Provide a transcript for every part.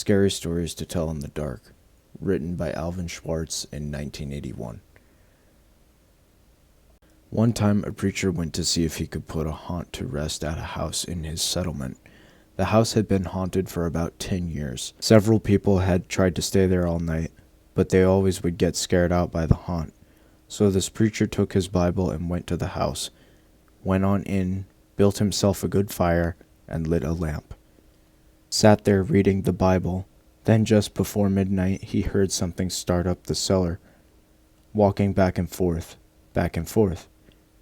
Scary Stories to Tell in the Dark, written by Alvin Schwartz in 1981. One time, a preacher went to see if he could put a haunt to rest at a house in his settlement. The house had been haunted for about 10 years. Several people had tried to stay there all night, but they always would get scared out by the haunt. So this preacher took his Bible and went to the house, went on in, built himself a good fire, and lit a lamp. Sat there reading the Bible. Then just before midnight, he heard something start up the cellar, walking back and forth, back and forth.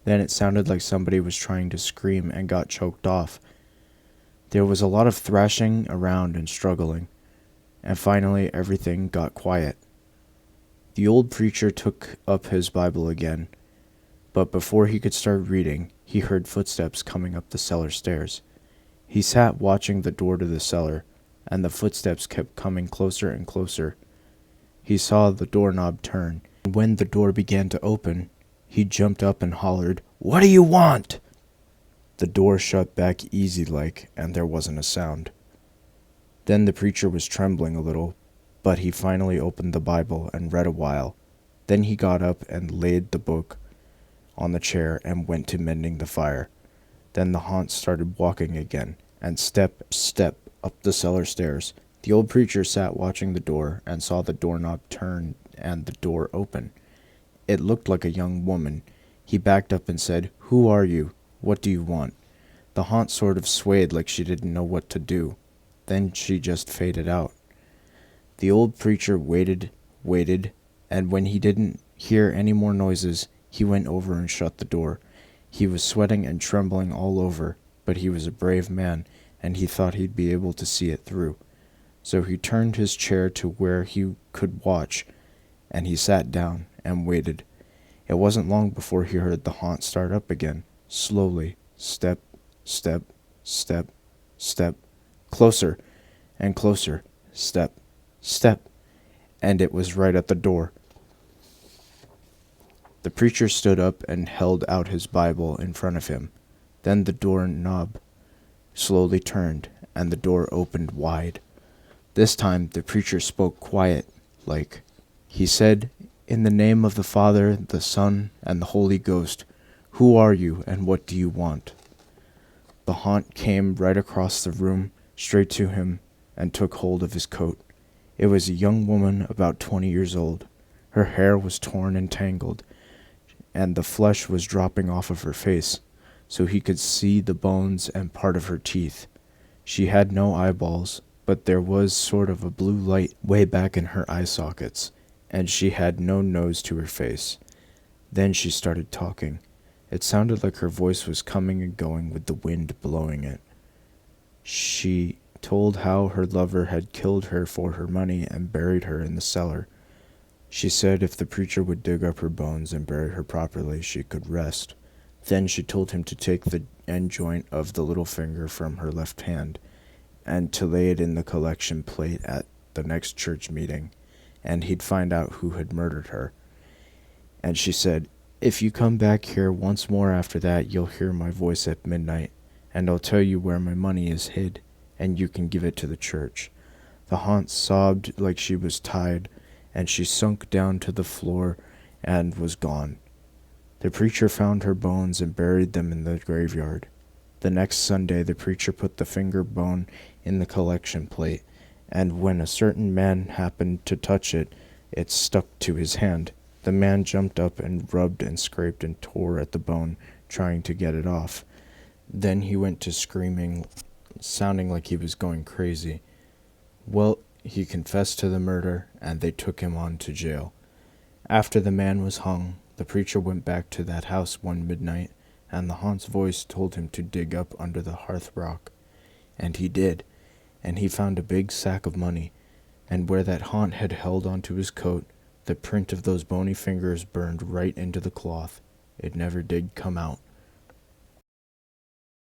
Then it sounded like somebody was trying to scream and got choked off. There was a lot of thrashing around and struggling, and finally everything got quiet. The old preacher took up his Bible again, but before he could start reading, he heard footsteps coming up the cellar stairs. He sat watching the door to the cellar, and the footsteps kept coming closer and closer. He saw the doorknob turn, and when the door began to open, he jumped up and hollered, "What do you want?" The door shut back easy-like, and there wasn't a sound. Then the preacher was trembling a little, but he finally opened the Bible and read a while. Then he got up and laid the book on the chair and went to mending the fire. Then the haunt started walking again, and step up the cellar stairs. The old preacher sat watching the door and saw the doorknob turn and the door open. It looked like a young woman. He backed up and said, "Who are you? What do you want?" The haunt sort of swayed like she didn't know what to do. Then she just faded out. The old preacher waited, and when he didn't hear any more noises, he went over and shut the door. He was sweating and trembling all over, but he was a brave man, and he thought he'd be able to see it through. So he turned his chair to where he could watch, and he sat down and waited. It wasn't long before he heard the haunt start up again, slowly, step, step, step, step, closer and closer, step, step, and it was right at the door. The preacher stood up and held out his Bible in front of him. Then the doorknob slowly turned, and the door opened wide. This time the preacher spoke quiet, like. He said, "In the name of the Father, the Son, and the Holy Ghost, who are you, and what do you want?" The haunt came right across the room, straight to him, and took hold of his coat. It was a young woman about 20 years old. Her hair was torn and tangled, and the flesh was dropping off of her face, so he could see the bones and part of her teeth. She had no eyeballs, but there was sort of a blue light way back in her eye sockets, and she had no nose to her face. Then she started talking. It sounded like her voice was coming and going with the wind blowing it. She told how her lover had killed her for her money and buried her in the cellar. She said if the preacher would dig up her bones and bury her properly, she could rest. Then she told him to take the end joint of the little finger from her left hand and to lay it in the collection plate at the next church meeting, and he'd find out who had murdered her. And she said, "If you come back here once more after that, you'll hear my voice at midnight, and I'll tell you where my money is hid, and you can give it to the church." The haunt sobbed like she was tied, and she sunk down to the floor and was gone. The preacher found her bones and buried them in the graveyard. The next Sunday, the preacher put the finger bone in the collection plate, and when a certain man happened to touch it, it stuck to his hand. The man jumped up and rubbed and scraped and tore at the bone, trying to get it off. Then he went to screaming, sounding like he was going crazy. Well, he confessed to the murder, and they took him on to jail. After the man was hung, the preacher went back to that house one midnight, and the haunt's voice told him to dig up under the hearth rock. And he did, and he found a big sack of money, and where that haunt had held onto his coat, the print of those bony fingers burned right into the cloth. It never did come out.